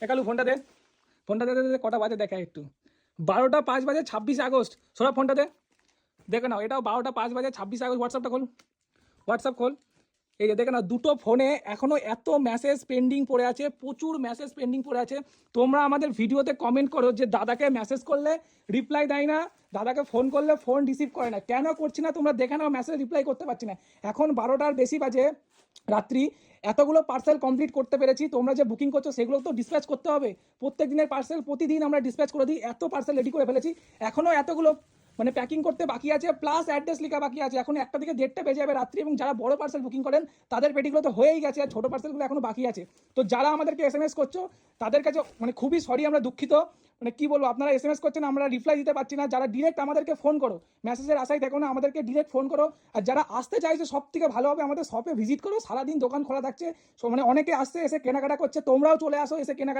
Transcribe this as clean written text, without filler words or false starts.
একালু ফোনটা দে, ফোনটা দে, কটা বাজে দেখা একটু। 12টা 5 বাজে, 26 আগস্ট। সোরা ফোনটা দে, দেখে নাও, এটাও 12টা 5 বাজে, 26 আগস্ট। হোয়াটসঅ্যাপটা খোল, হোয়াটসঅ্যাপ খোল। এই যে দেখে নাও, দুটো ফোনে এখনো এত মেসেজ পেন্ডিং পড়ে আছে, প্রচুর মেসেজ পেন্ডিং পড়ে আছে। তোমরা আমাদের ভিডিওতে কমেন্ট করো যে দাদাকে মেসেজ করলে রিপ্লাই দেয় না, দাদাকে ফোন করলে ফোন রিসিভ করে না। কেন করছি না তোমরা দেখে নাও, মেসেজ রিপ্লাই করতে পারছি না। এখন 12টার বেশি বাজে রাত্রি, এতগুলো পার্সেল কমপ্লিট করতে পেরেছি। তোমরা যে বুকিং করছো সেগুলো তো ডিসপ্যাচ করতে হবে। প্রত্যেক দিনের পার্সেল প্রতিদিন আমরা ডিসপ্যাচ করে দিই, এত পার্সেল রেডি করে ফেলেছি। এখনও এতগুলো মানে প্যাকিং করতে বাকি আছে, প্লাস অ্যাড্রেস লেখা বাকি আছে। এখন 1টা থেকে 1:30 বেজে যাবে রাত্রি, এবং যারা বড় পার্সেল বুকিং করেন তাদের পেটিগুলো তো হয়েই গেছে, আর ছোটো পার্সেলগুলো এখনো বাকি আছে। তো যারা আমাদেরকে SMS করছো তাদের কাছে মানে খুবই সরি, আমরা দুঃখিত। মানে কি বলবো, আপনারা SMS করছেন, আমরা রিপ্লাই দিতে পারছি না। যারা ডিরেক্ট আমাদেরকে ফোন করো, মেসেজের আশায় দেখো না, আমাদেরকে ডিরেক্ট ফোন করো। আর যারা আসতে চাইছে সব থেকে ভালো হবে আমাদের শপে ভিজিট করো, সারাদিন দোকান খোলা থাকছে। মানে অনেকে আসছে, এসে কেনাকাটা করছে, তোমরাও চলে আসো, এসে কেনাকাটা